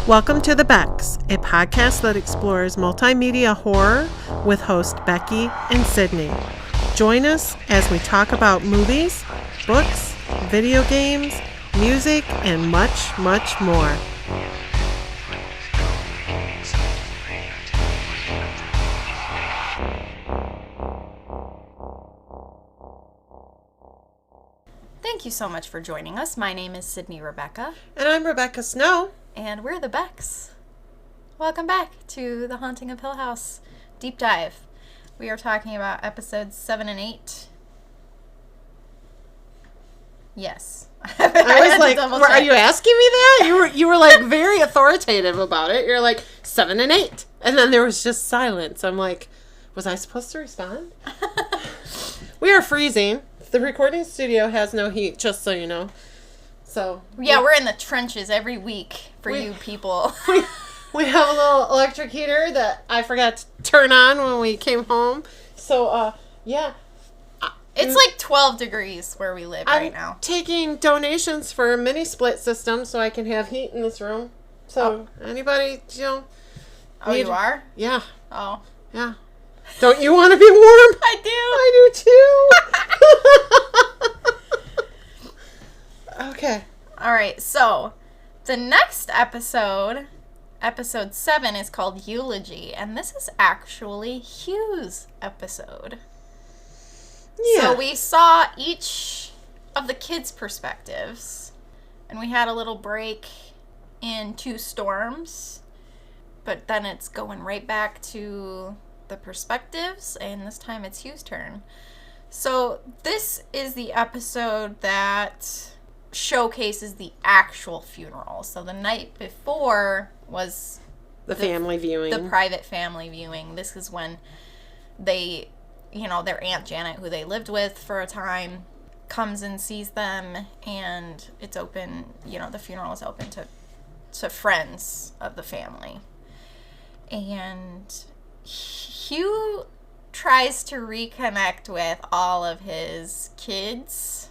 Welcome to The Becks, a podcast that explores multimedia horror with hosts Becky and Sydney. Join us as we talk about movies, books, video games, music, and much, much more. Thank you so much for joining us. My name is Sydney Rebecca. And I'm Rebecca Snow. And we're the Becks. Welcome back to The Haunting of Hill House Deep Dive. We are talking about episodes 7 and 8. Yes. I was like, are you asking me that? You were like very authoritative about it. You're like 7 and 8. And then there was just silence. I'm like, was I supposed to respond? We are freezing. The recording studio has no heat, just so you know. So yeah, we're in the trenches every week for you people. We have a little electric heater that I forgot to turn on when we came home. So, yeah. It's like 12 degrees where we live right now. I'm taking donations for a mini split system so I can have heat in this room. So, anybody, you are? Yeah. Oh. Yeah. Don't you want to be warm? I do. I do too. Okay. All right. So, the next episode 7, is called Eulogy, and this is actually Hugh's episode. Yeah. So we saw each of the kids' perspectives, and we had a little break in 2 storms, but then it's going right back to the perspectives, and this time it's Hugh's turn. So this is the episode that showcases the actual funeral. So the night before was the family viewing. The private family viewing. This is when they, their Aunt Janet, who they lived with for a time, comes and sees them, and it's open, the funeral is open to friends of the family. And Hugh tries to reconnect with all of his kids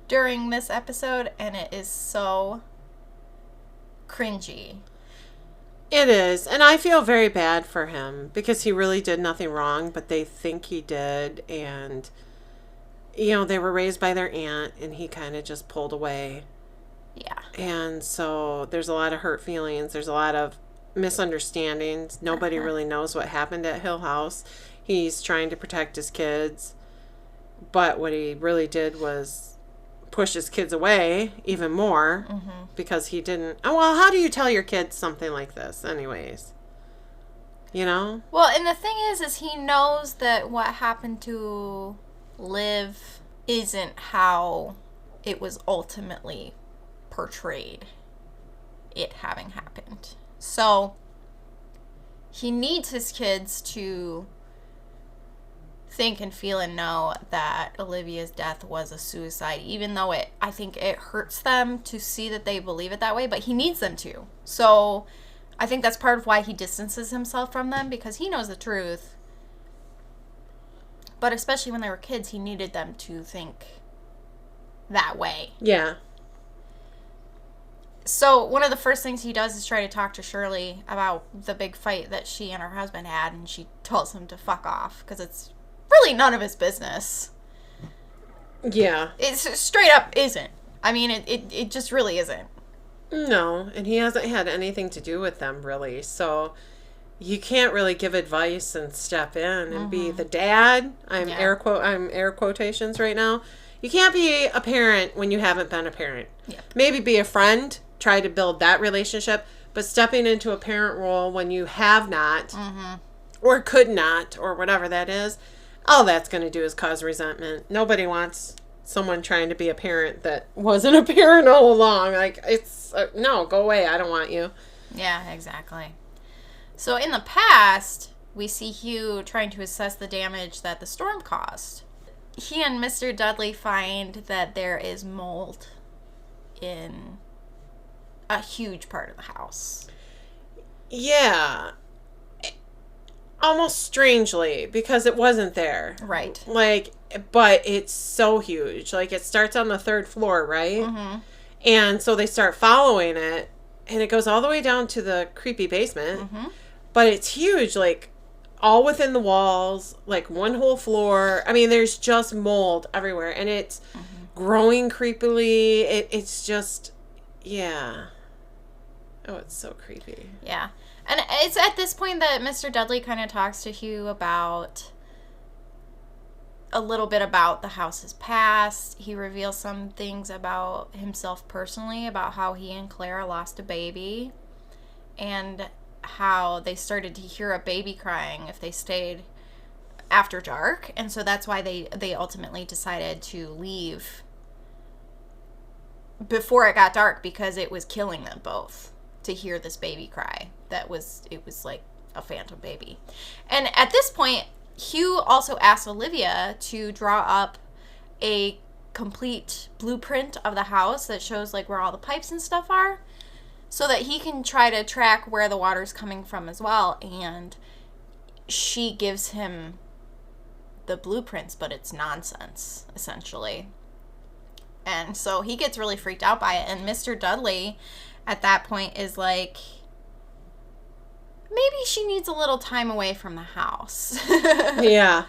during this episode, and it is so cringy. It is, and I feel very bad for him because he really did nothing wrong, but they think he did, and they were raised by their aunt, and he kind of just pulled away. Yeah. And so there's a lot of hurt feelings. There's a lot of misunderstandings. Nobody really knows what happened at Hill House. He's trying to protect his kids, but what he really did was push his kids away even more because he didn't. Oh, well, how do you tell your kids something like this anyways? Well, and the thing is he knows that what happened to Liv isn't how it was ultimately portrayed, it having happened. So he needs his kids to think and feel and know that Olivia's death was a suicide, even though I think it hurts them to see that they believe it that way, but he needs them to. So I think that's part of why he distances himself from them, because he knows the truth. But especially when they were kids, he needed them to think that way. Yeah. So one of the first things he does is try to talk to Shirley about the big fight that she and her husband had, and she tells him to fuck off because it's really none of his business. Yeah. It's straight up isn't. I mean, it just really isn't. No, and he hasn't had anything to do with them, really. So you can't really give advice and step in and be the dad. I'm air quotations right now. You can't be a parent when you haven't been a parent. Yep. Maybe be a friend, try to build that relationship, but stepping into a parent role when you have not or could not or whatever that is, all that's going to do is cause resentment. Nobody wants someone trying to be a parent that wasn't a parent all along. Like, it's, no, go away. I don't want you. Yeah, exactly. So in the past, we see Hugh trying to assess the damage that the storm caused. He and Mr. Dudley find that there is mold in a huge part of the house. Yeah. Almost strangely, because it wasn't there. Right. But it's so huge. It starts on the 3rd floor, right? Mm-hmm. And so they start following it, and it goes all the way down to the creepy basement. Mm-hmm. But it's huge, like, all within the walls, like, one whole floor. I mean, there's just mold everywhere, and it's growing creepily. It's just, yeah. Oh, it's so creepy. Yeah. And it's at this point that Mr. Dudley kind of talks to Hugh about a little bit about the house's past. He reveals some things about himself personally, about how he and Clara lost a baby, and how they started to hear a baby crying if they stayed after dark. And so that's why they ultimately decided to leave before it got dark, because it was killing them both to hear this baby cry. It was like a phantom baby. And at this point, Hugh also asked Olivia to draw up a complete blueprint of the house that shows like where all the pipes and stuff are, so that he can try to track where the water's coming from as well. And she gives him the blueprints, but it's nonsense, essentially. And so he gets really freaked out by it. And Mr. Dudley at that point is like, maybe she needs a little time away from the house. Yeah.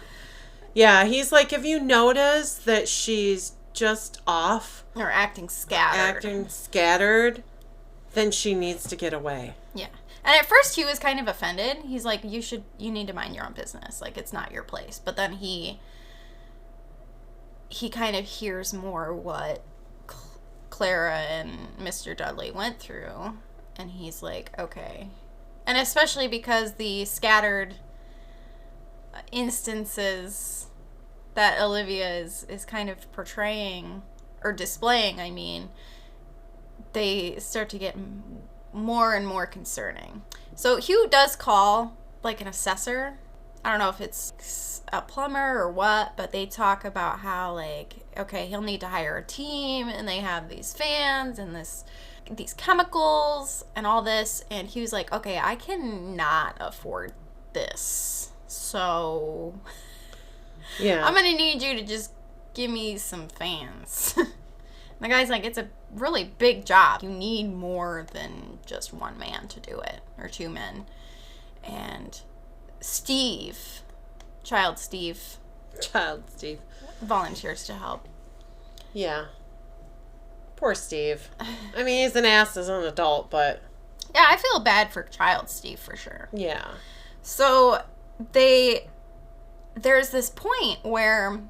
Yeah, he's like, if you notice that she's just off. Or acting scattered. Then she needs to get away. Yeah. And at first he was kind of offended. He's like, you need to mind your own business. Like, it's not your place. But then he kind of hears more what Clara and Mr. Dudley went through. And he's like, okay. And especially because the scattered instances that Olivia is kind of portraying, or displaying, I mean, they start to get more and more concerning. So Hugh does call, like, an assessor. I don't know if it's a plumber or what, but they talk about how, like, okay, he'll need to hire a team, and they have these fans and these chemicals and all this. And Hugh's like, okay, I cannot afford this. So yeah, I'm going to need you to just give me some fans. The guy's like, it's a really big job. You need more than just one man to do it, or two men. And Child Steve, volunteers to help. Yeah. Poor Steve. I mean, he's an ass as an adult, but... Yeah, I feel bad for Child Steve for sure. Yeah. So, there's this point where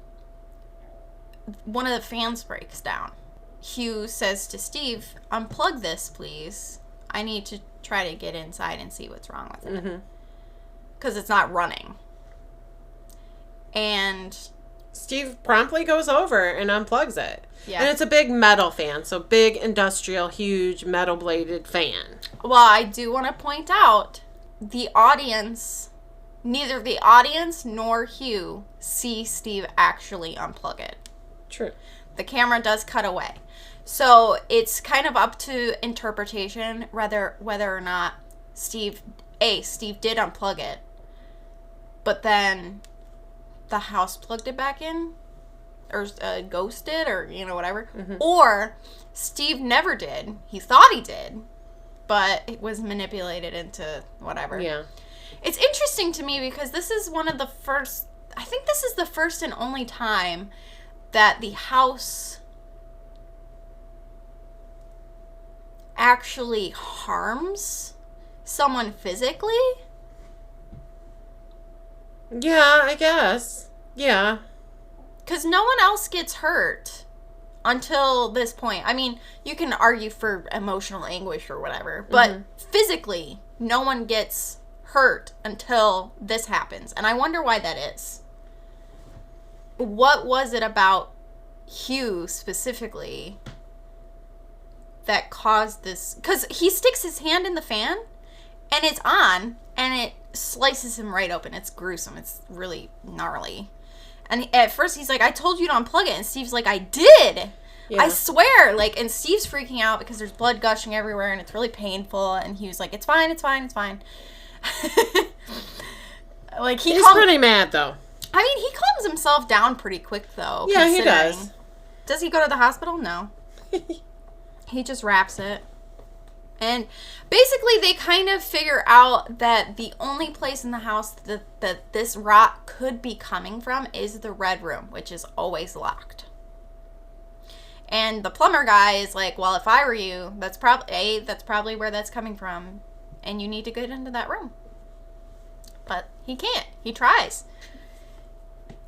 one of the fans breaks down. Hugh says to Steve, unplug this, please. I need to try to get inside and see what's wrong with it. Because it's not running. And Steve promptly goes over and unplugs it. Yeah. And it's a big metal fan, so big, industrial, huge, metal-bladed fan. Well, I do want to point out, the audience, neither the audience nor Hugh see Steve actually unplug it. True. The camera does cut away. So it's kind of up to interpretation whether or not Steve did unplug it, but then the house plugged it back in, or ghosted, or whatever. Or Steve never did. He thought he did, but it was manipulated into whatever. Yeah. It's interesting to me because this is one of the first, I think this is the first and only time that the house actually harms someone physically. Yeah, I guess. Yeah. Because no one else gets hurt until this point. I mean, you can argue for emotional anguish or whatever, but physically, no one gets hurt until this happens. And I wonder why that is. What was it about Hugh specifically that caused this? Because he sticks his hand in the fan, and it's on, and it slices him right open. It's gruesome. It's really gnarly. And at first he's like, I told you to unplug it. And Steve's like, I did. Yeah. I swear. Like, and Steve's freaking out because there's blood gushing everywhere and it's really painful. And he was like, it's fine. Like, he's pretty mad, though. I mean, he calms himself down pretty quick, though. Yeah, he does. Does he go to the hospital? No. He just wraps it. And basically they kind of figure out that the only place in the house that this rot could be coming from is the red room, which is always locked. And the plumber guy is like, well, if I were you, that's probably where that's coming from, and you need to get into that room. But he can't. He tries.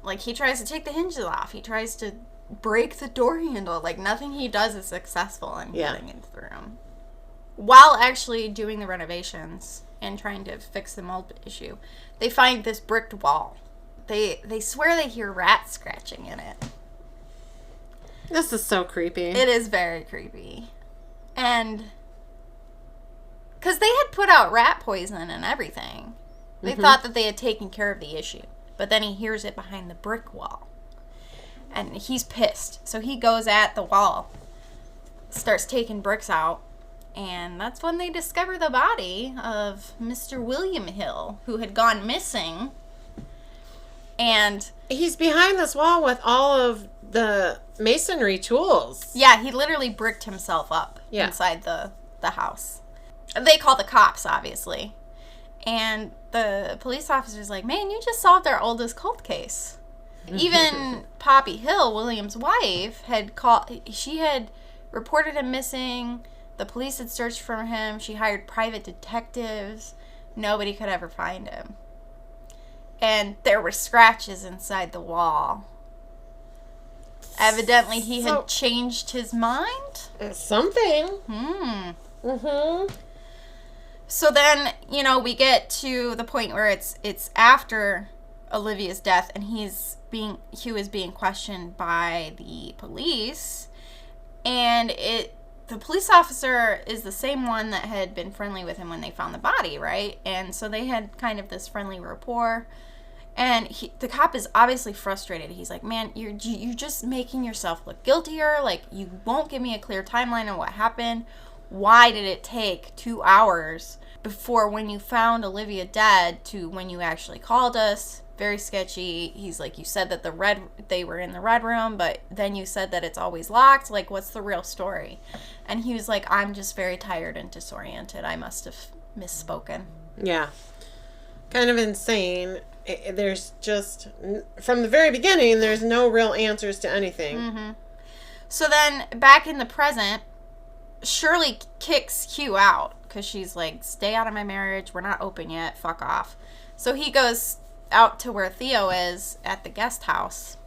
Like, he tries to take the hinges off. He tries to break the door handle. Like, nothing he does is successful in getting into the room. While actually doing the renovations and trying to fix the mold issue, they find this bricked wall. They swear they hear rats scratching in it. This is so creepy. It is very creepy. And because they had put out rat poison and everything. They thought that they had taken care of the issue. But then he hears it behind the brick wall. And he's pissed. So he goes at the wall, starts taking bricks out. And that's when they discover the body of Mr. William Hill, who had gone missing. And he's behind this wall with all of the masonry tools. Yeah, he literally bricked himself up inside the house. They call the cops, obviously. And the police officer's like, man, you just solved our oldest cold case. Even Poppy Hill, William's wife, she had reported him missing. The police had searched for him. She hired private detectives. Nobody could ever find him. And there were scratches inside the wall. Evidently, he had changed his mind. Something. So then, we get to the point where it's after Olivia's death, and Hugh is being questioned by the police, and the police officer is the same one that had been friendly with him when they found the body, right? And so they had kind of this friendly rapport. And the cop is obviously frustrated. He's like, man, you're just making yourself look guiltier. Like, you won't give me a clear timeline on what happened. Why did it take 2 hours before when you found Olivia dead to when you actually called us? Very sketchy. He's like, you said that they were in the red room, but then you said that it's always locked. Like, what's the real story? And he was like, I'm just very tired and disoriented. I must have misspoken. Yeah. Kind of insane. There's just, from the very beginning, there's no real answers to anything. So then, back in the present, Shirley kicks Hugh out because she's like, stay out of my marriage. We're not open yet. Fuck off. So he goes out to where Theo is at the guest house,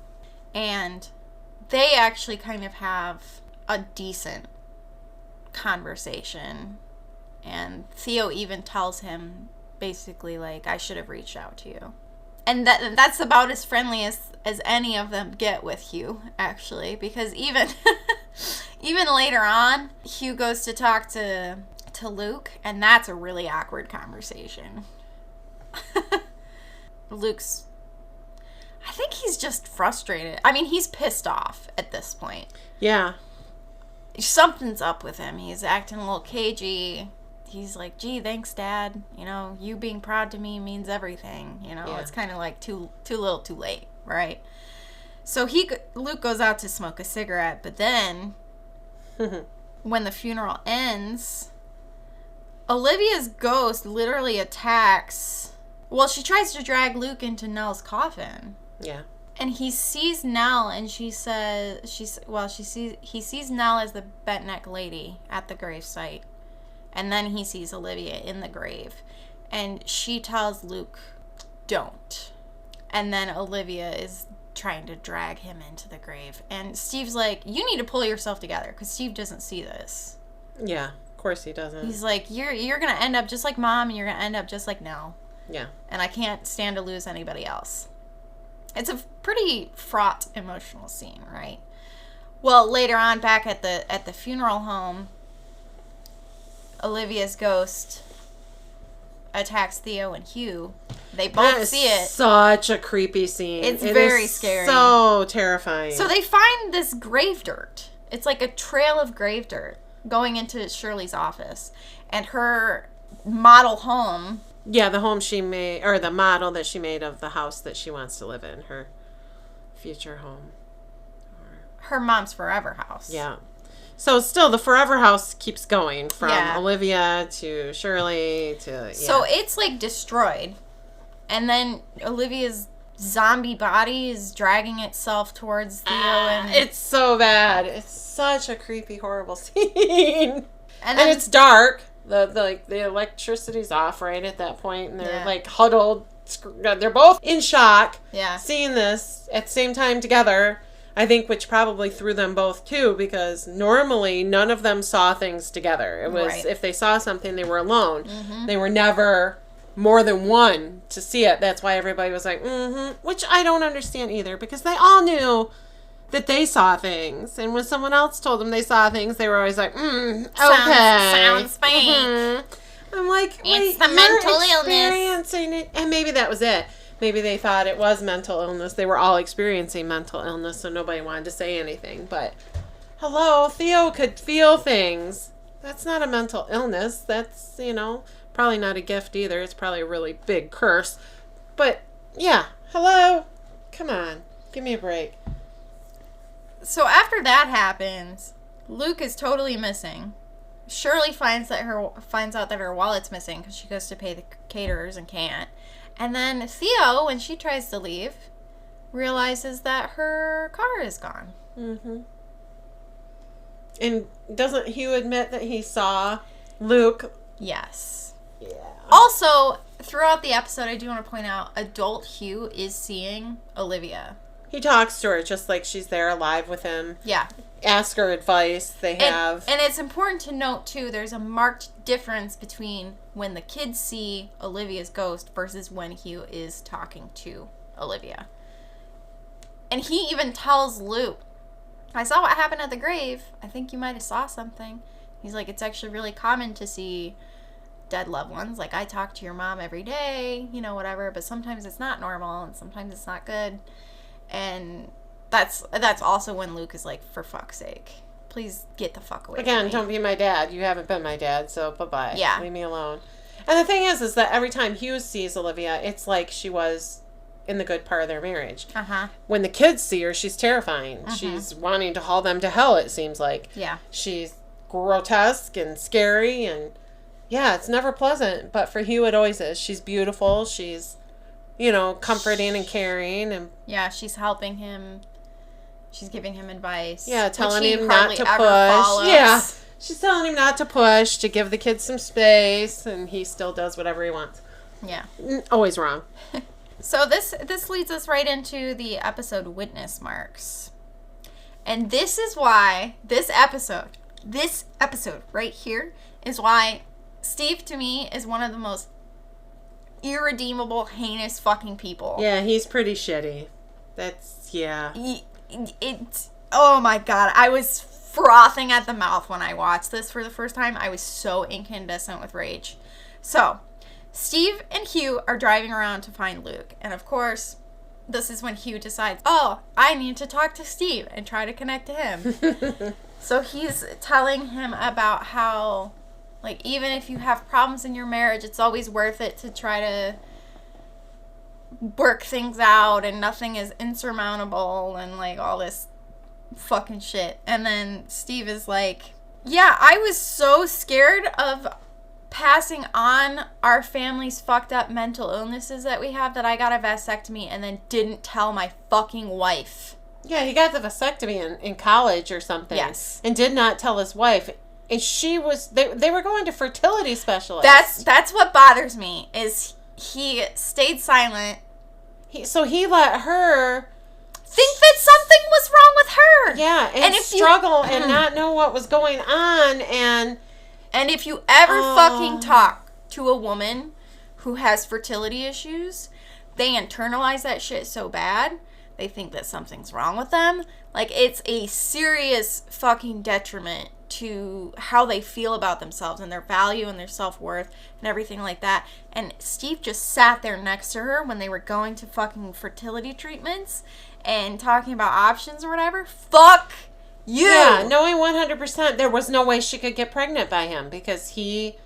and they actually kind of have a decent conversation, and Theo even tells him basically like, I should have reached out to you. And that's about as friendly as any of them get with Hugh, actually, because even later on, Hugh goes to talk to Luke, and that's a really awkward conversation. I think he's just frustrated. I mean, he's pissed off at this point. Yeah. Something's up with him. He's acting a little cagey. He's like, gee, thanks, Dad. You being proud to me means everything. It's kind of like too little too late, right? So Luke goes out to smoke a cigarette, but then when the funeral ends, Olivia's ghost literally attacks. Well, she tries to drag Luke into Nell's coffin. Yeah. And he sees Nell, and he sees Nell as the bent neck lady at the gravesite. And then he sees Olivia in the grave. And she tells Luke, don't. And then Olivia is trying to drag him into the grave. And Steve's like, you need to pull yourself together, because Steve doesn't see this. Yeah, of course he doesn't. He's like, you're going to end up just like Mom, and you're going to end up just like Nell. Yeah. And I can't stand to lose anybody else. It's a pretty fraught emotional scene, right? Well, later on, back at the funeral home, Olivia's ghost attacks Theo and Hugh. They both see it. Such a creepy scene. It's very scary. So terrifying. So they find this grave dirt. It's like a trail of grave dirt going into Shirley's office. And her model home. Yeah, the home she made, or the model that she made of the house that she wants to live in, her future home. Her mom's forever house. Yeah. So still, the Forever House keeps going from Yeah. Olivia to Shirley to... Yeah. So it's, like, destroyed. And then Olivia's zombie body is dragging itself towards Theo. And it's so bad. It's such a creepy, horrible scene. And it's dark. The electricity's off right at that point, and they're like huddled. They're both in shock. Yeah. Seeing this at the same time together, I think, which probably threw them both too, because normally none of them saw things together. It was if they saw something, they were alone. Mm-hmm. They were never more than one to see it. That's why everybody was like, which I don't understand either, because they all knew that they saw things, and when someone else told them they saw things, they were always like, okay. Sounds fake. Mm-hmm. I'm like, it's the mental experiencing it. And maybe that was it. Maybe they thought it was mental illness. They were all experiencing mental illness, so nobody wanted to say anything. But, hello, Theo could feel things. That's not a mental illness. That's, probably not a gift either. It's probably a really big curse. But, yeah, hello? Come on. Give me a break. So after that happens, Luke is totally missing. Shirley finds out that her wallet's missing because she goes to pay the caterers and can't. And then Theo, when she tries to leave, realizes that her car is gone. Mm-hmm. And doesn't Hugh admit that he saw Luke? Yes. Yeah. Also, throughout the episode, I do want to point out, adult Hugh is seeing Olivia. He talks to her just like she's there alive with him. Yeah. Ask her advice. They have. And it's important to note, too, there's a marked difference between when the kids see Olivia's ghost versus when Hugh is talking to Olivia. And he even tells Luke, I saw what happened at the grave. I think you might have saw something. He's like, it's actually really common to see dead loved ones. Like, I talk to your mom every day, whatever. But sometimes it's not normal and sometimes it's not good. And that's also when Luke is like, for fuck's sake, please get the fuck away Again, from me. don't be my dad. You haven't been my dad, so bye-bye. Yeah. Leave me alone. And the thing is that every time Hugh sees Olivia, it's like she was in the good part of their marriage. Uh-huh. When the kids see her, she's terrifying. Uh-huh. She's wanting to haul them to hell, it seems like. Yeah. She's grotesque and scary, and yeah, it's never pleasant. But for Hugh, it always is. She's beautiful. She's... comforting and caring. And yeah, she's helping him. She's giving him advice. Yeah, telling him not to push. Yeah, she's telling him not to push, to give the kids some space, and he still does whatever he wants. Yeah. Always wrong. So this leads us right into the episode Witness Marks. And this is why this episode right here is why Steve, to me, is one of the most irredeemable, heinous fucking people. Yeah, he's pretty shitty. Oh my god, I was frothing at the mouth when I watched this for the first time. I was so incandescent with rage. So, Steve and Hugh are driving around to find Luke. And of course, this is when Hugh decides, I need to talk to Steve and try to connect to him. So he's telling him about how... even if you have problems in your marriage, it's always worth it to try to work things out, and nothing is insurmountable, and, all this fucking shit. And then Steve is like, yeah, I was so scared of passing on our family's fucked up mental illnesses that we have that I got a vasectomy and then didn't tell my fucking wife. Yeah, he got the vasectomy in college or something. Yes. And did not tell his wife. And she was, they were going to fertility specialists. That's what bothers me, is he stayed silent. So he let her think that something was wrong with her. Yeah, and struggle and not know what was going on. And if you ever fucking talk to a woman who has fertility issues, they internalize that shit so bad. They think that something's wrong with them. It's a serious fucking detriment to how they feel about themselves and their value and their self-worth and everything like that. And Steve just sat there next to her when they were going to fucking fertility treatments and talking about options or whatever. Fuck you! Yeah, knowing 100% there was no way she could get pregnant by him because he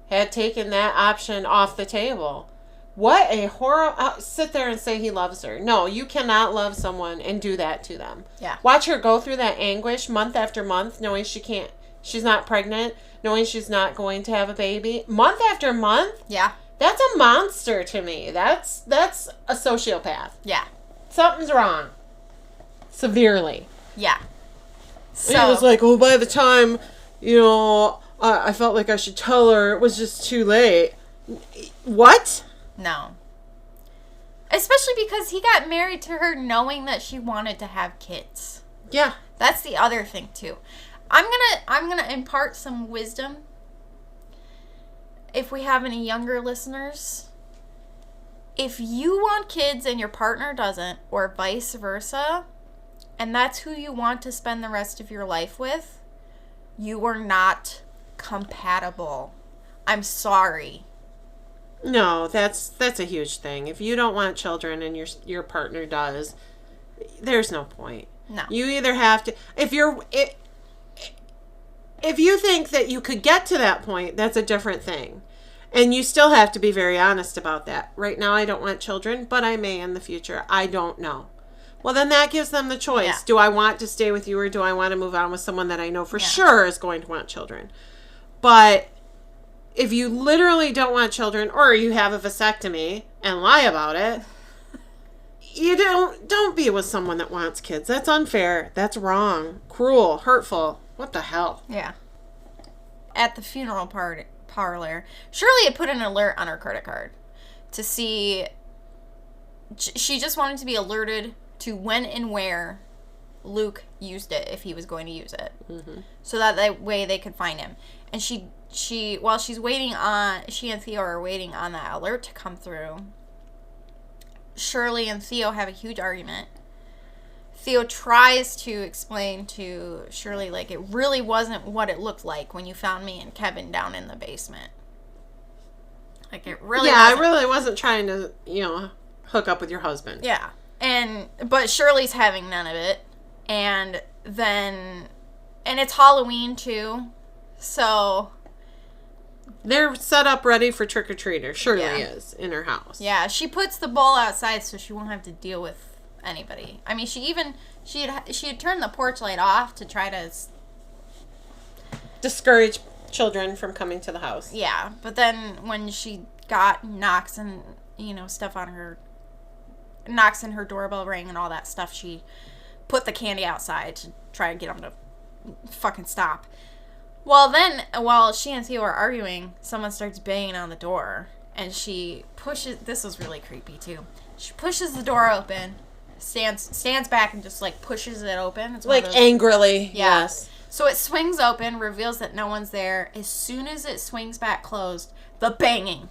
had taken that option off the table. What a horror. Sit there and say he loves her. No, you cannot love someone and do that to them. Yeah. Watch her go through that anguish month after month, knowing she's not pregnant, knowing she's not going to have a baby. Month after month? Yeah. That's a monster to me. That's a sociopath. Yeah. Something's wrong. Severely. Yeah. So And it was like, oh, by the time, I felt like I should tell her, it was just too late. What? no. Especially because he got married to her knowing that she wanted to have kids. Yeah. That's the other thing too. I'm gonna impart some wisdom. If we have any younger listeners, if you want kids and your partner doesn't, or vice versa, and that's who you want to spend the rest of your life with, you are not compatible. I'm sorry. No, that's a huge thing. If you don't want children and your partner does, there's no point. No. You either have to if you think that you could get to that point, that's a different thing. And you still have to be very honest about that. Right now I don't want children, but I may in the future. I don't know. Well, then that gives them the choice. Yeah. Do I want to stay with you or do I want to move on with someone that I know for sure is going to want children? But if you literally don't want children or you have a vasectomy and lie about it, you don't be with someone that wants kids. That's unfair. That's wrong. Cruel. Hurtful. What the hell? Yeah. At the funeral parlor, Shirley had put an alert on her credit card to see. She just wanted to be alerted to when and where Luke used it if he was going to use it, so that way they could find him. And she while she and Theo are waiting on that alert to come through, Shirley and Theo have a huge argument. Theo tries to explain to Shirley, like, it really wasn't what it looked like when you found me and Kevin down in the basement. Like, it really wasn't. I really wasn't trying to, hook up with your husband. Yeah. But Shirley's having none of it. And it's Halloween, too. So they're set up ready for trick-or-treater. Shirley is in her house. Yeah, she puts the bowl outside so she won't have to deal with anybody. I mean, she had turned the porch light off to try to discourage children from coming to the house. Yeah, but then when she got knocks and stuff on her, knocks and her doorbell rang and all that stuff, she put the candy outside to try and get them to fucking stop. Well, then, while she and Theo are arguing, someone starts banging on the door, and she pushes. This was really creepy too. She pushes the door open, stands back, and just pushes it open. It's angrily. Yeah. Yes. So it swings open, reveals that no one's there. As soon as it swings back closed, the banging.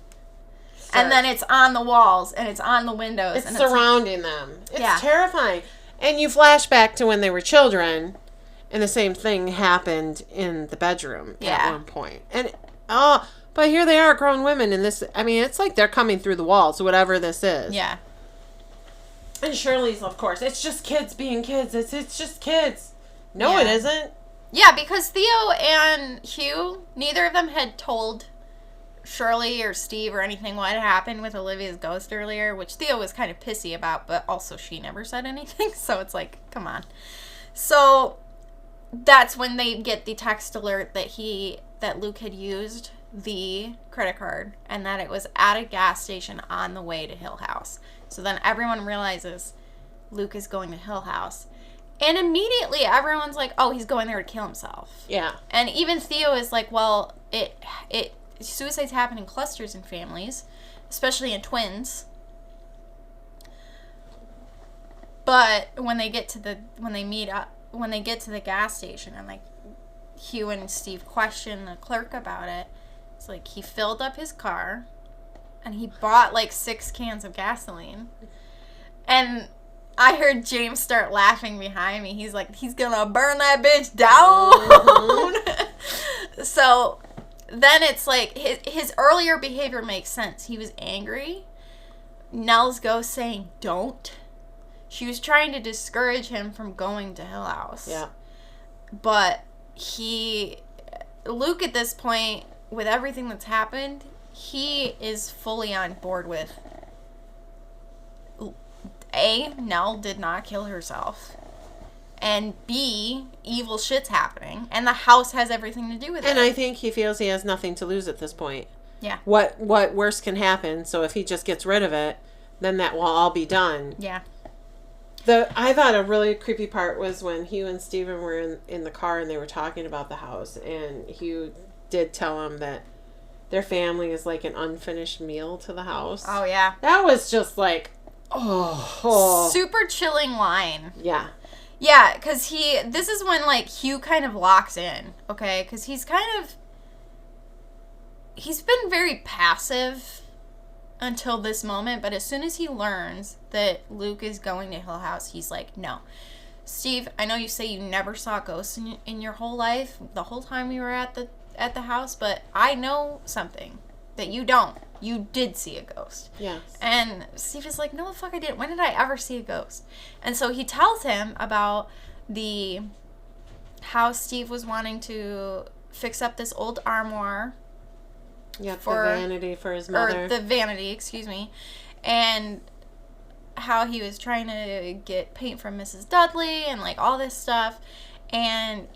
And then it's on the walls, and it's on the windows. It's surrounding them. It's Yeah. terrifying. And you flash back to when they were children, and the same thing happened in the bedroom at one point. And, but here they are, grown women, and this, I mean, it's like they're coming through the walls, whatever this is. Yeah. And Shirley's, of course, it's just kids being kids. It's just kids. No, it isn't. Yeah, because Theo and Hugh, neither of them had told Shirley or Steve or anything what had happened with Olivia's ghost earlier, which Theo was kind of pissy about, but also she never said anything, so it's like, come on. So that's when they get the text alert that Luke had used the credit card and that it was at a gas station on the way to Hill House. So then everyone realizes Luke is going to Hill House. And immediately everyone's like, oh, he's going there to kill himself. Yeah. And even Theo is like, well, suicides happen in clusters in families, especially in twins. But when they get to the gas station and Hugh and Steve question the clerk about it, it's like he filled up his car and he bought 6 cans of gasoline. And I heard James start laughing behind me. He's like, he's gonna burn that bitch down. Mm-hmm. So then it's like his earlier behavior makes sense. He was angry. Nell's ghost saying, don't. She was trying to discourage him from going to Hill House. Yeah. But Luke at this point, with everything that's happened, he is fully on board with A, Nell did not kill herself. And B, evil shit's happening. And the house has everything to do with it. And I think he feels he has nothing to lose at this point. Yeah. What worse can happen? So if he just gets rid of it, then that will all be done. Yeah. I thought a really creepy part was when Hugh and Stephen were in the car and they were talking about the house, and Hugh did tell him that their family is like an unfinished meal to the house. Oh, yeah. That was just like, oh. Super chilling line. Yeah. Yeah, because this is when, like, Hugh kind of locks in, okay? Because he's been very passive until this moment, but as soon as he learns that Luke is going to Hill House, he's like, no. Steve, I know you say you never saw ghosts in your whole life, the whole time you were at the house, but I know something that you don't. You did see a ghost. Yes. And Steve is like, no, the fuck I didn't. When did I ever see a ghost? And so he tells him about how Steve was wanting to fix up this old armoire. Yeah, the vanity for his mother. Or the vanity, excuse me. And how he was trying to get paint from Mrs. Dudley and, like, all this stuff. And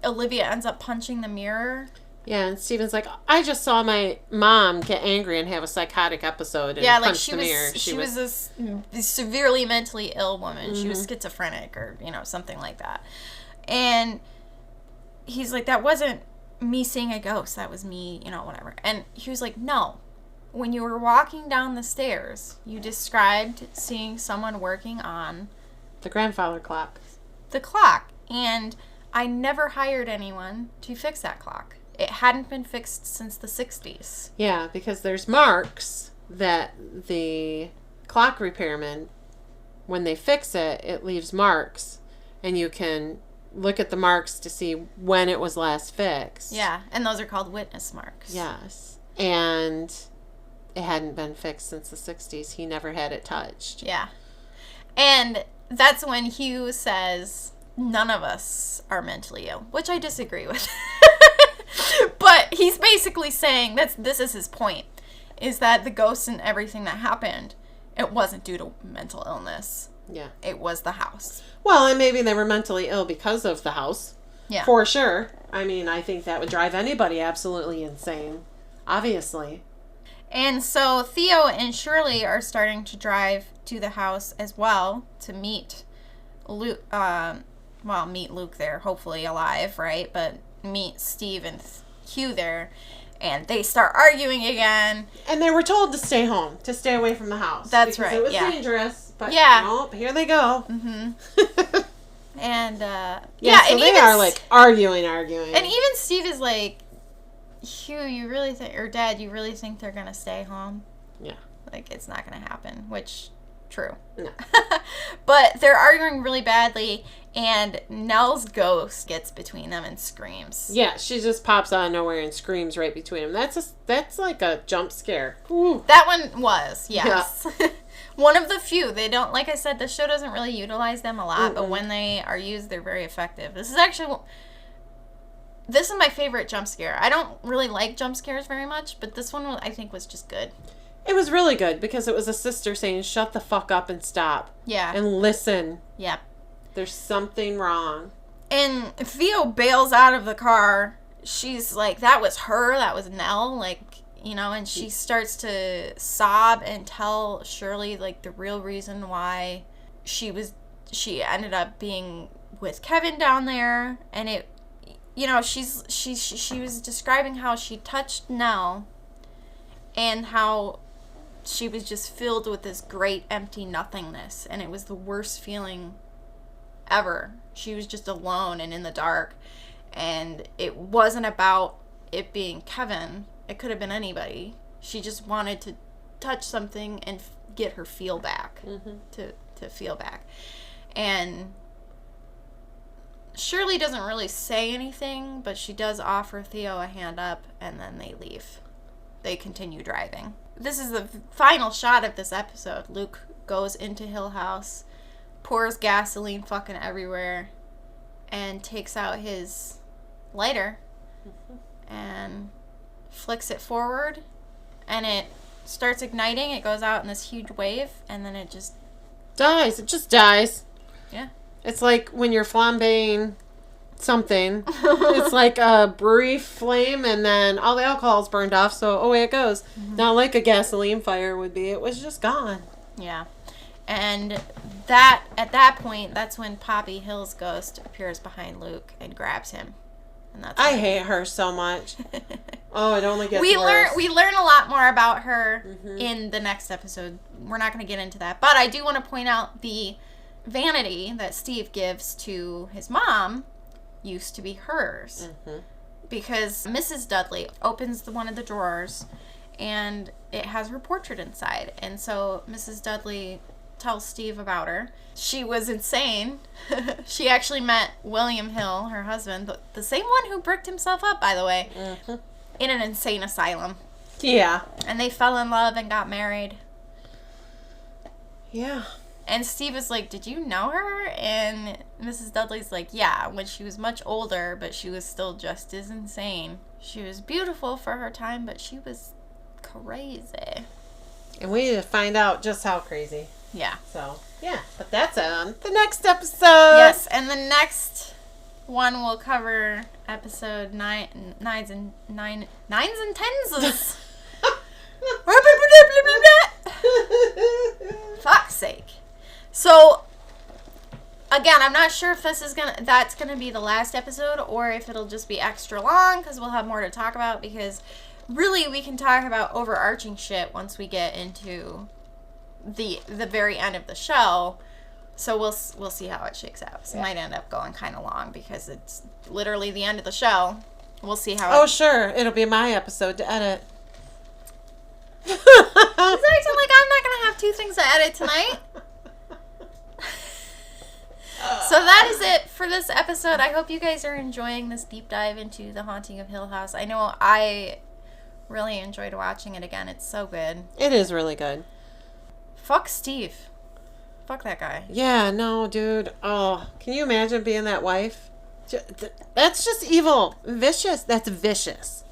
Olivia ends up punching the mirror. Yeah, and Steven's like, I just saw my mom get angry and have a psychotic episode and punch the mirror. She was a severely mentally ill woman. Mm-hmm. She was schizophrenic or, something like that. And he's like, that wasn't me seeing a ghost. That was me, whatever. And he was like, no. When you were walking down the stairs, you described seeing someone working on the grandfather clock. The clock. And I never hired anyone to fix that clock. It hadn't been fixed since the 60s. Yeah, because there's marks that the clock repairman, when they fix it, it leaves marks. And you can look at the marks to see when it was last fixed. Yeah, and those are called witness marks. Yes. And it hadn't been fixed since the 60s. He never had it touched. Yeah. And that's when Hugh says, none of us are mentally ill, which I disagree with. But he's basically saying, this is his point, is that the ghosts and everything that happened, it wasn't due to mental illness. Yeah. It was the house. Well, and maybe they were mentally ill because of the house. Yeah. For sure. I mean, I think that would drive anybody absolutely insane. Obviously. And so Theo and Shirley are starting to drive to the house as well to meet Luke. Meet Luke there, hopefully alive, right? But meet Steve and Hugh there. And they start arguing again. And they were told to stay home, to stay away from the house. That's right. It was dangerous. But nope, here they go. Mm-hmm. And so they are like arguing. And even Steve is like, Hugh, you really think, or Dad, you really think they're gonna stay home? Yeah. Like, it's not gonna happen, which, true. No. But they're arguing really badly, and Nell's ghost gets between them and screams. Yeah, she just pops out of nowhere and screams right between them. That's like a jump scare. Ooh. That one was, yes. Yeah. One of the few. They don't, like I said, the show doesn't really utilize them a lot, but when they are used, they're very effective. This is my favorite jump scare. I don't really like jump scares very much, but this one I think was just good. It was really good because it was a sister saying, shut the fuck up and stop. Yeah. And listen. Yeah. There's something wrong. And Theo bails out of the car. She's like, that was her. That was Nell. Like, and she starts to sob and tell Shirley, like, the real reason why she ended up being with Kevin down there. And it, she was describing how she touched Nell and how she was just filled with this great empty nothingness. And it was the worst feeling ever. She was just alone and in the dark. And it wasn't about it being Kevin. It could have been anybody. She just wanted to touch something and get her feel back. Mm-hmm. To feel back. And Shirley doesn't really say anything, but she does offer Theo a hand up, and then they leave. They continue driving. This is the final shot of this episode. Luke goes into Hill House, pours gasoline fucking everywhere, and takes out his lighter and flicks it forward, and it starts igniting. It goes out in this huge wave, and then it just dies. It just dies. Yeah. It's like when you're flambeing something. It's like a brief flame, and then all the alcohol's burned off, so away it goes. Mm-hmm. Not like a gasoline fire would be. It was just gone. Yeah. And that at that point, that's when Poppy Hill's ghost appears behind Luke and grabs him. And that's I hate her so much. Oh, it only gets worse. We learn a lot more about her in the next episode. We're not going to get into that. But I do want to point out the vanity that Steve gives to his mom used to be hers. Mm-hmm. Because Mrs. Dudley opens one of the drawers, and it has her portrait inside. And so Mrs. Dudley tells Steve about her. She was insane. She actually met William Hill, her husband, the same one who bricked himself up, by the way, in an insane asylum. Yeah. And they fell in love and got married. Yeah. And Steve is like, did you know her? And Mrs. Dudley's like, yeah, when she was much older, but she was still just as insane. She was beautiful for her time, but she was crazy. And we need to find out just how crazy. Yeah. So, yeah. But that's on the next episode. Yes, and the next one will cover episode nines and tens. Fuck's sake. So, again, I'm not sure if that's gonna be the last episode or if it'll just be extra long because we'll have more to talk about, because really we can talk about overarching shit once we get into the very end of the show. So we'll see how it shakes out. So it might end up going kind of long because it's literally the end of the show. We'll see how. Oh, sure, it'll be my episode to edit. It's acting like I'm not gonna have two things to edit tonight. So that is it for this episode. I hope you guys are enjoying this deep dive into The Haunting of Hill House. I know I really enjoyed watching it again. It's so good. It is really good. Fuck Steve. Fuck that guy. Yeah, no, dude. Oh, can you imagine being that wife? That's just evil. Vicious. That's vicious.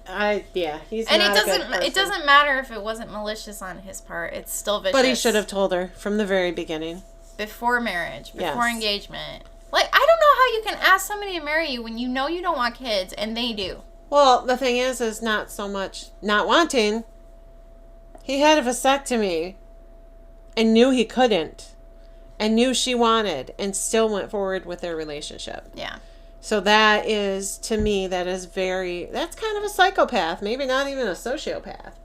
He's and not a good person. It doesn't matter if it wasn't malicious on his part. It's still vicious. But he should have told her from the very beginning. Before marriage, before engagement. Like, I don't know how you can ask somebody to marry you when you know you don't want kids and they do. Well, the thing is not so much not wanting. He had a vasectomy and knew he couldn't and knew she wanted and still went forward with their relationship. Yeah. So that is, to me, that's kind of a psychopath, maybe not even a sociopath.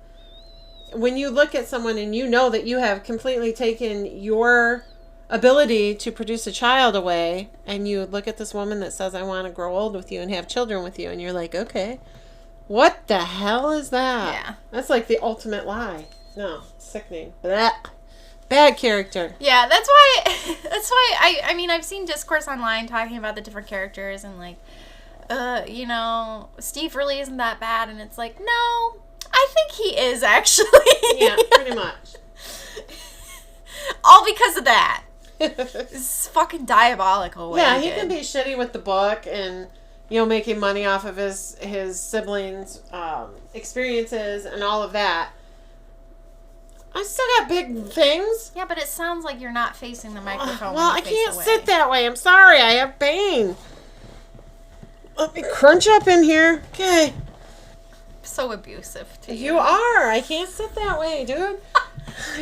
When you look at someone and you know that you have completely taken your ability to produce a child away, and you look at this woman that says, I want to grow old with you and have children with you, and you're like, okay, what the hell is that? Yeah. That's like the ultimate lie. No, sickening. Blah. Bad character. Yeah, that's why I mean, I've seen discourse online talking about the different characters and like, Steve really isn't that bad, and it's like, no, I think he is actually. Yeah, pretty much. All because of that. It's fucking diabolical. Yeah, he can be shitty with the book and, making money off of his siblings' experiences and all of that. I still got big things. Yeah, but it sounds like you're not facing the microphone. Well, I can't sit that way. I'm sorry. I have pain. Let me crunch up in here. Okay. So abusive to you. You are. I can't sit that way, dude.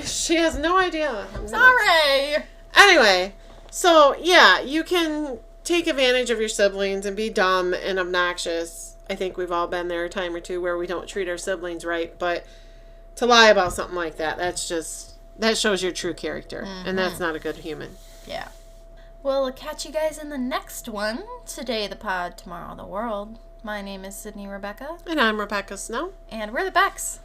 She has no idea. I'm sorry. Anyway, so yeah, you can take advantage of your siblings and be dumb and obnoxious. I think we've all been there a time or two where we don't treat our siblings right, but to lie about something like that, that shows your true character, and that's not a good human. Yeah. Well, we'll catch you guys in the next one. Today the pod, tomorrow the world. My name is Sydney Rebecca. And I'm Rebecca Snow. And we're the Becks.